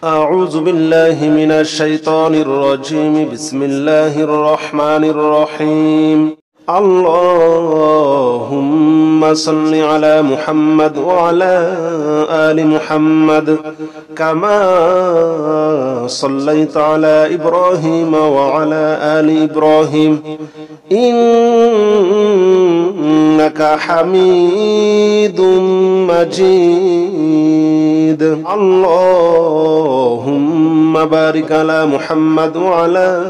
أعوذ بالله من الشيطان الرجيم. بسم الله الرحمن الرحيم. اللهم صل على محمد وعلى آل محمد كما صليت على إبراهيم وعلى آل إبراهيم إنك حميد مجيد. اللهم بارك على محمد وعلى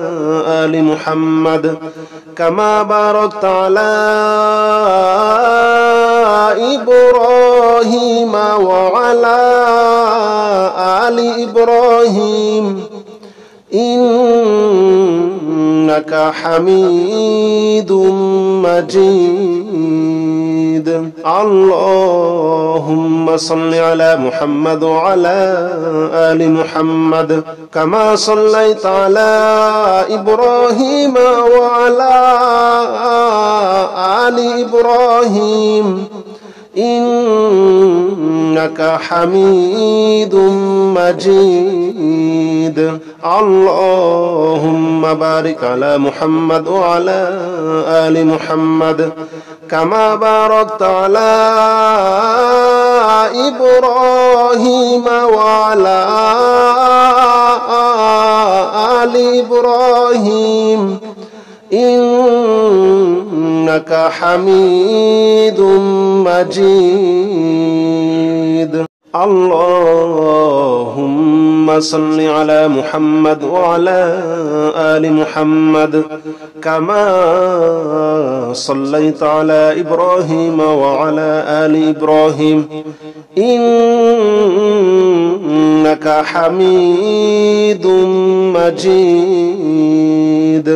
آل محمد كما باركت على إبراهيم وعلى آل إبراهيم إنك حميد مجيد. اللهم صل على محمد وعلى آل محمد كما صليت على إبراهيم وعلى آل إبراهيم إنك حميد مجيد. اللهم بارك على محمد وعلى آل محمد كما باركت على إبراهيم وعلى آل إبراهيم إنك حميد مجيد. اللهم صل على محمد وعلى آل محمد كما صليت على إبراهيم وعلى آل إبراهيم إنك حميد مجيد.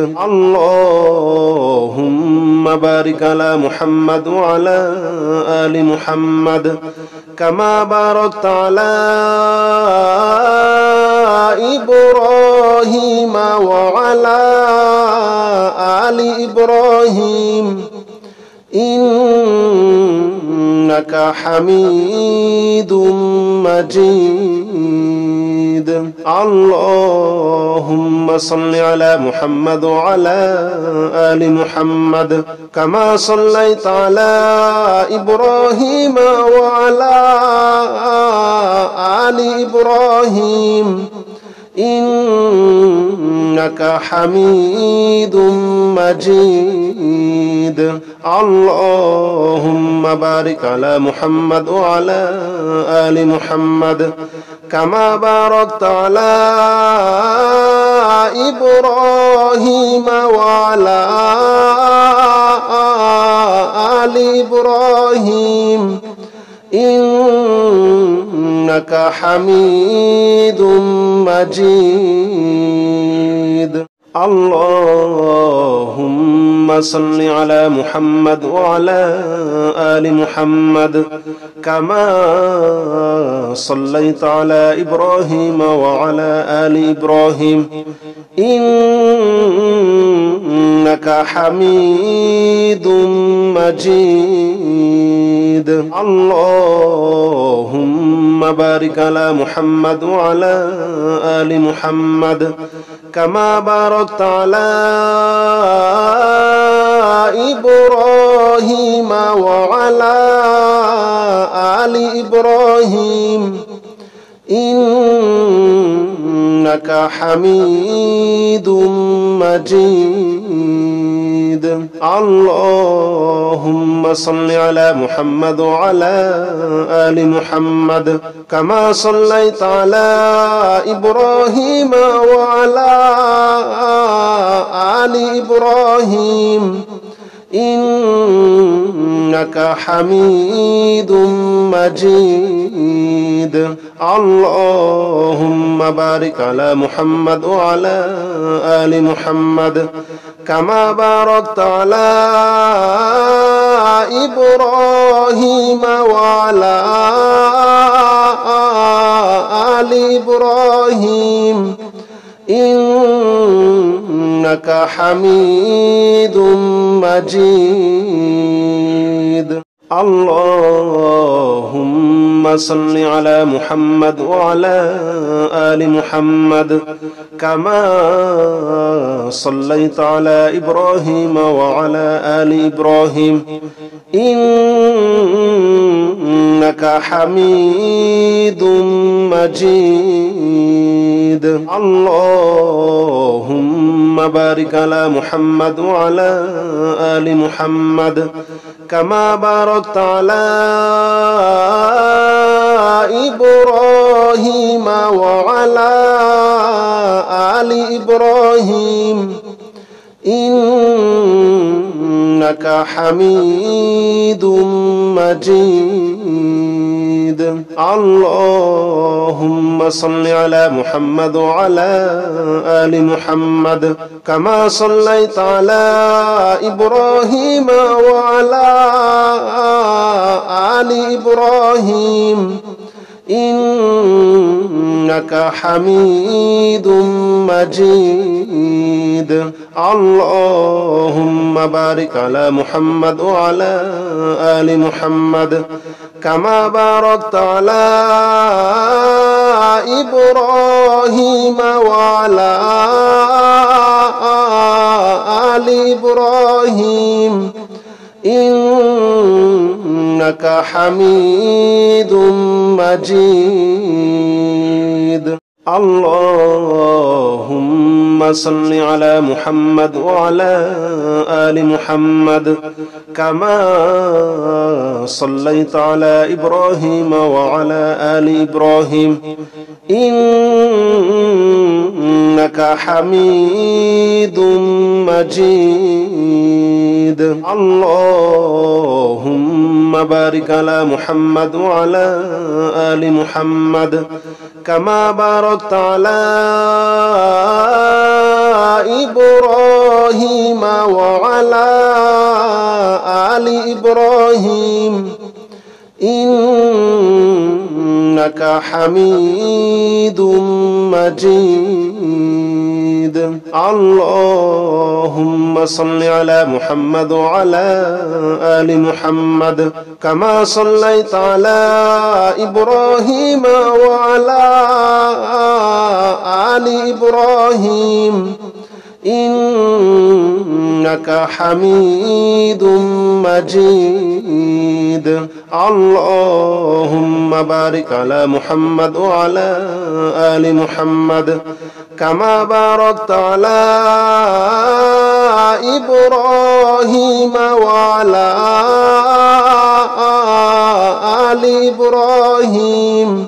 اللهم بارك على محمد وعلى آل محمد كما باركت على إبراهيم وعلى آل إبراهيم إنك حميد مجيد. اللهم صل على محمد وعلى آل محمد كما صليت على إبراهيم وعلى آل إبراهيم إنك حميد مجيد. اللهم بارك على محمد وعلى آل محمد كما باركت على إبراهيم وعلى آل إبراهيم إنك حميد مجيد. اللهم صل على محمد وعلى آل محمد كما صليت على إبراهيم وعلى آل إبراهيم إنك حميد مجيد. اللهم بارك على محمد وعلى آل محمد كما باركت على إبراهيم وعلى آل إبراهيم إنك حميد مجيد. اللهم صل على محمد وعلى آل محمد كما صليت على إبراهيم وعلى آل إبراهيم إنك حميد مجيد. اللهم بارك على محمد وعلى آل محمد كما باركت على إبراهيم وعلى آل إبراهيم إنك حميد مجيد. اللهم صل على محمد وعلى آل محمد كما صليت على إبراهيم وعلى آل إبراهيم إنك حميد مجيد اللهم بارك على محمد وعلى آل محمد كما باركت على إبراهيم وعلى آل إبراهيم إنك حميد مجيد اللهم صل على محمد وعلى آل محمد كما صليت على إبراهيم وعلى آل إبراهيم إنك حميد مجيد اللهم بارك على محمد وعلى آل محمد كما باركت على إبراهيم وعلى آل إبراهيم إنك حميد مجيد اللهم صل على محمد وعلى آل محمد كما صليت على إبراهيم وعلى آل إبراهيم إنك حميد مجيد اللهم بارك على محمد وعلى آل محمد كما باركت على إبراهيم وعلى آل إبراهيم إنك حميد مجيد اللهم صل على محمد وعلى آل محمد كما صليت على إبراهيم وعلى آل إبراهيم إنك حميد مجيد اللهم بارك على محمد وعلى آل محمد كما باركت على إبراهيم وعلى آل إبراهيم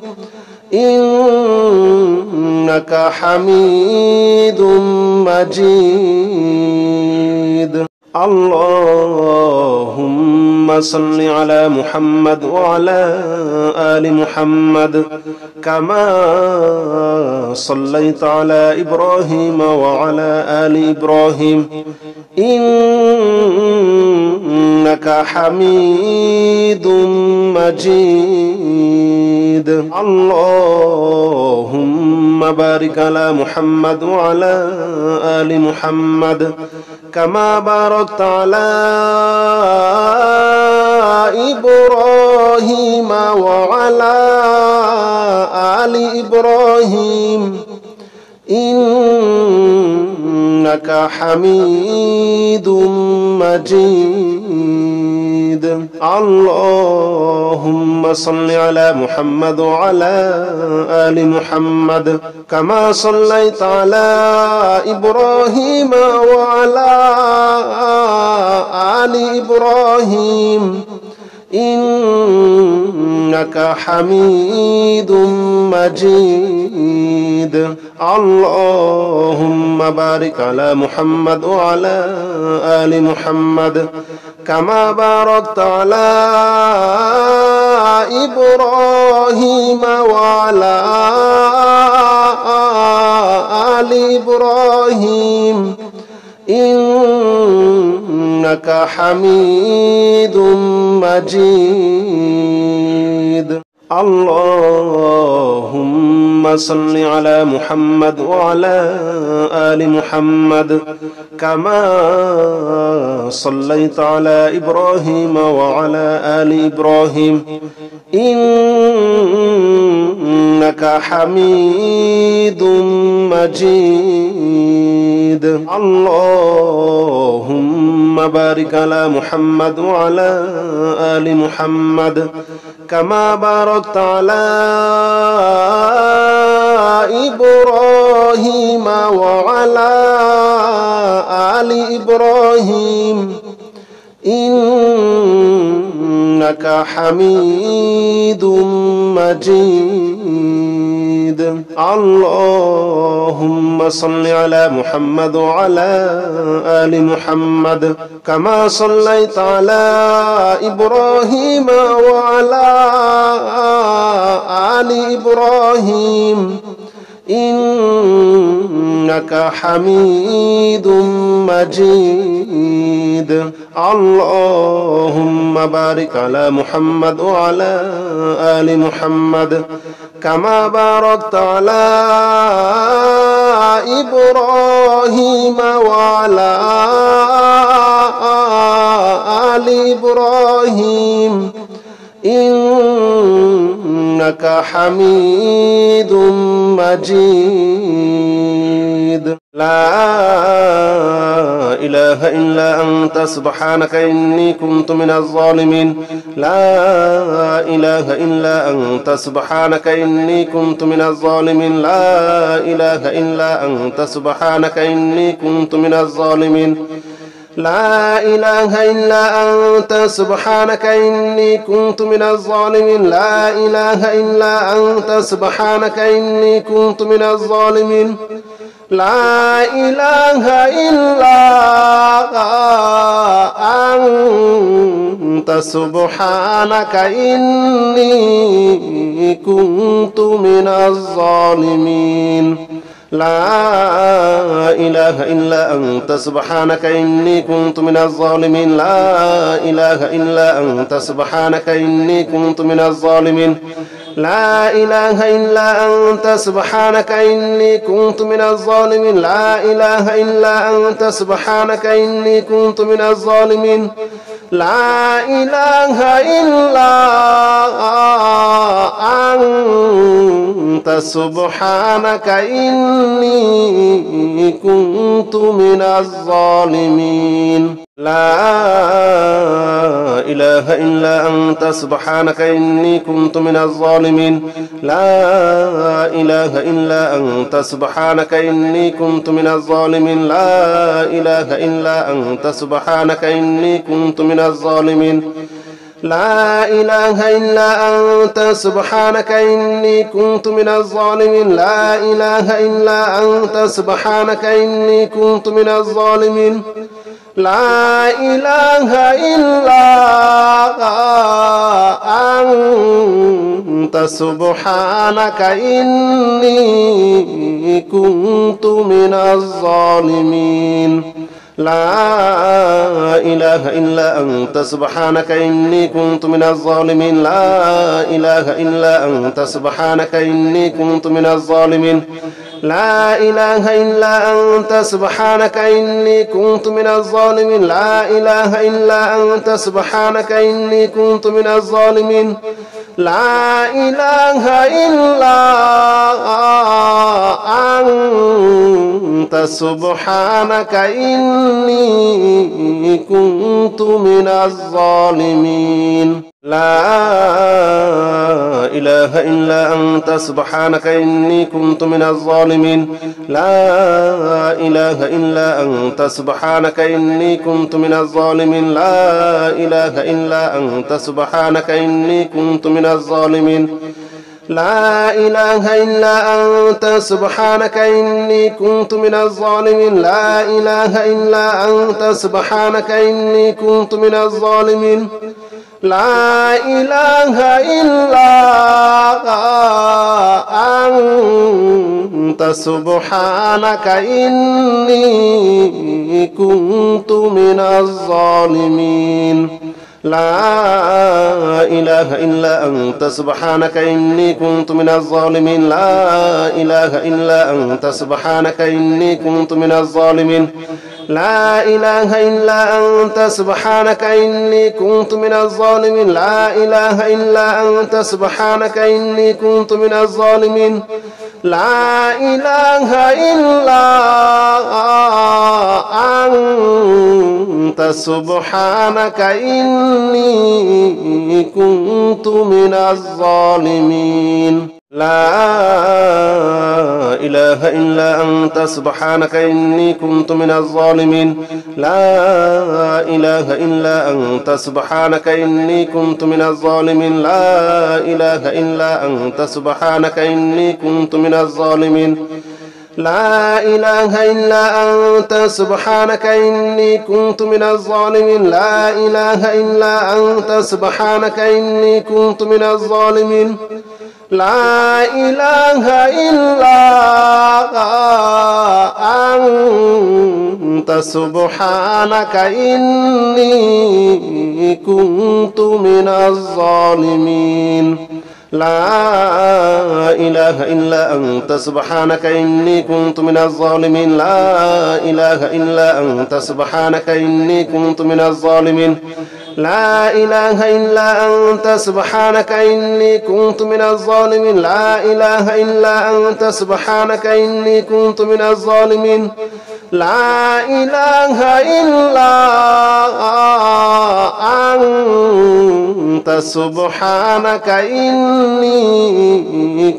إنك حميد مجيد اللهم صل على محمد وعلى آل محمد كما صليت على إبراهيم وعلى آل إبراهيم إنك حميد مجيد اللهم بارك على محمد وعلى آل محمد كما باركت على إبراهيم وعلى آل إبراهيم إنك حميد مجيد اللهم صل على محمد وعلى آل محمد كما صليت على إبراهيم وعلى آل إبراهيم إنك حميد مجيد اللهم بارك على محمد وعلى آل محمد كما باركت على إبراهيم وعلى آل إبراهيم إنك حميد مجيد اللهم صل على محمد وعلى آل محمد كما صليت على إبراهيم وعلى آل إبراهيم إنك حميد مجيد. اللهم بارك على محمد وعلى آل محمد كما باركت على إبراهيم وعلى آل إبراهيم إنك حميد مجيد. اللهم صل على محمد وعلى آل محمد كما صليت على إبراهيم وعلى آل إبراهيم إنك حميد مجيد. اللهم بارك على محمد وعلى آل محمد كما باركت على إبراهيم وعلى آل إبراهيم إنك حميد مجيد. لا إله إلا أنت سبحانك إني كنت من الظالمين. لا إله إلا أنت سبحانك إني كنت من الظالمين. لا إله إلا أنت سبحانك إني كنت من الظالمين. لا إله إلا أنت سبحانك إني كنت من الظالمين. لا إله إلا أنت سبحانك إني كنت من الظالمين. لا إله إلا أنت سبحانك إني كنت من الظالمين. لا إله إلا أنت سبحانك إني كنت من الظالمين. لا إله إلا أنت سبحانك إني كنت من الظالمين. لا إله إلا أنت سبحانك إني كنت من الظالمين. لا إله إلا أنت سبحانك إني كنت من الظالمين. لا إله إلا أنت سبحانك إني كنت من الظالمين. لا إله إلا أنت سبحانك إني كنت من الظالمين. لا إله إلا أنت سبحانك إني كنت من الظالمين. لا إله إلا أنت سبحانك إني كنت من الظالمين. لا إله إلا أنت سبحانك إني كنت من الظالمين. لا إله إلا أنت سبحانك إني كنت من الظالمين. لا إله إلا أنت سبحانك إني كنت من الظالمين. لا إله إلا أنت سبحانك إني كنت من الظالمين. لا إله إلا أنت سبحانك إني كنت من الظالمين. لا إله إلا أنت سبحانك إني كنت من الظالمين. لا إله إلا أنت سبحانك إني كنت من الظالمين. لا إله إلا أنت سبحانك إني كنت من الظالمين. لا إله إلا أنت سبحانك إني كنت من الظالمين. لا إله إلا أنت سبحانك إني كنت من الظالمين. لا إله إلا أنت سبحانك إني كنت من الظالمين. لا إله إلا أنت سبحانك إني كنت من الظالمين. لا إله إلا أنت سبحانك إني كنت من الظالمين. لا إله إلا أنت سبحانك إني كنت من الظالمين. لا إله إلا أنت سبحانك إني كنت من الظالمين. لا إله إلا أنت سبحانك إني كنت من الظالمين. لا إله إلا أنت سبحانك إني كنت من الظالمين لا إله إلا أنت سبحانك إني كنت من الظالمين لا إله إلا أنت سبحانك إني كنت من الظالمين لا إله إلا أنت سبحانك إني كنت من الظالمين لا إله إلا أنت سبحانك إني كنت من الظالمين لا إله إلا أنت سبحانك إني كنت من الظالمين لا إله إلا أنت سبحانك إني كنت من الظالمين لا إله إلا أنت سبحانك إني كنت من الظالمين لا إله إلا أنت سبحانك إني كنت من الظالمين لا إله إلا أنت سبحانك إني كنت من الظالمين لا إله إلا أنت سبحانك إني كنت من الظالمين لا إله إلا أنت سبحانك إني كنت من الظالمين لا إله إلا أنت سبحانك إني كنت من الظالمين لا إله إلا أنت سبحانك إني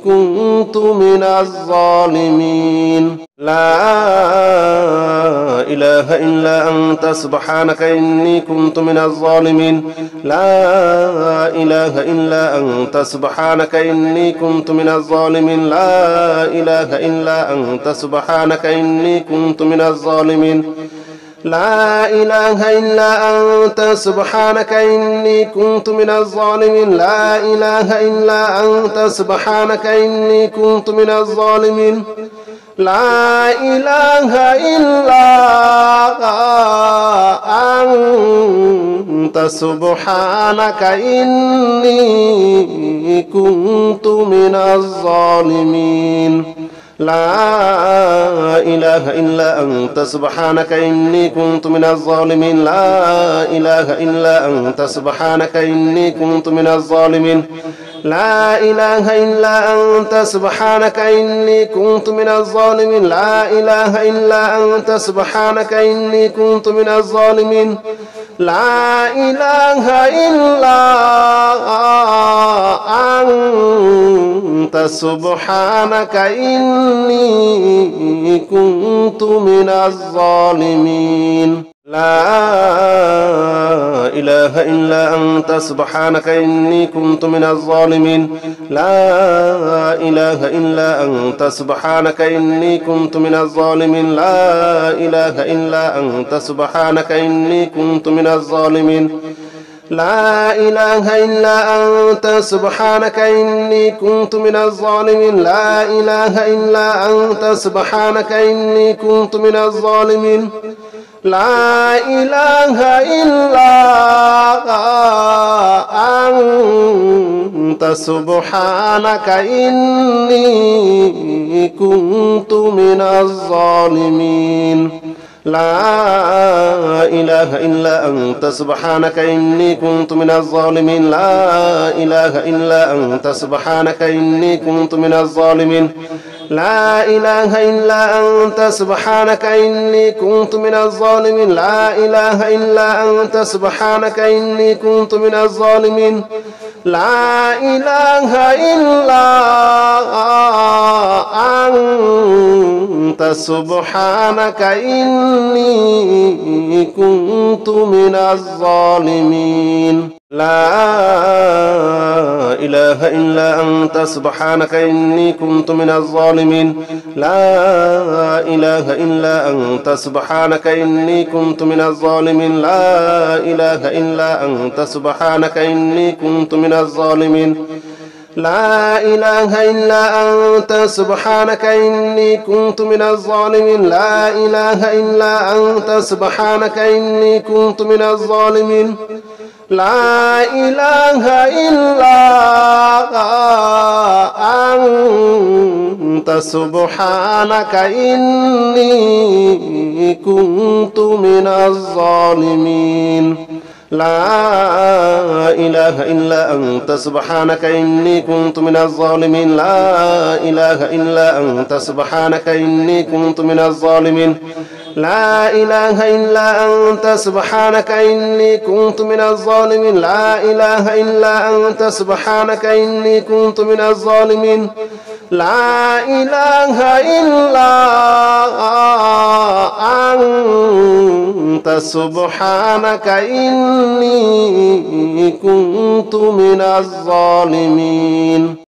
كنت من الظالمين لا إله إلا أنت سبحانك إني كنت من الظالمين لا إله إلا أنت سبحانك إني كنت من الظالمين لا إله إلا أنت سبحانك إني كنت من الظالمين لا إله إلا أنت سبحانك إني كنت من الظالمين لا إله إلا أنت سبحانك إني كنت من الظالمين لا إله إلا أنت سبحانك إني كنت من الظالمين لا إله إلا أنت سبحانك إني كنت من الظالمين لا إله إلا أنت سبحانك إني كنت من الظالمين لا إله إلا أنت سبحانك إني كنت من الظالمين لا إله إلا أنت سبحانك إني كنت من الظالمين لا إله إلا أنت سبحانك إني كنت من الظالمين لا إله إلا أنت سبحانك إني كنت من الظالمين لا إله إلا أنت سبحانك إني كنت من الظالمين لا إله إلا أنت سبحانك إني كنت من الظالمين لا إله إلا أنت سبحانك إني كنت من الظالمين لا إله إلا أنت سبحانك إني كنت من الظالمين لا إله إلا أنت سبحانك إني كنت من الظالمين لا إله إلا أنت سبحانك إني كنت من الظالمين لا إله إلا أنت سبحانك إني كنت من الظالمين لا إله إلا أنت سبحانك إني كنت من الظالمين لا إله إلا أنت سبحانك إني كنت من الظالمين لا إله إلا أنت سبحانك إني كنت من الظالمين لا إله إلا أنت سبحانك إني كنت من الظالمين لا إله إلا أنت سبحانك إني كنت من الظالمين لا إله إلا أنت سبحانك إني كنت من الظالمين لا إله إلا أنت سبحانك إني كنت من الظالمين لا إله إلا أنت سبحانك إني كنت من الظالمين لا إله إلا أنت سبحانك إني كنت من الظالمين لا إله إلا أنت سبحانك إني كنت من الظالمين لا إله إلا أنت سبحانك إني كنت من الظالمين لا إله إلا أنت سبحانك إني كنت من الظالمين لا إله إلا أنت سبحانك إني كنت من الظالمين لا إله إلا أنت سبحانك إني كنت من الظالمين.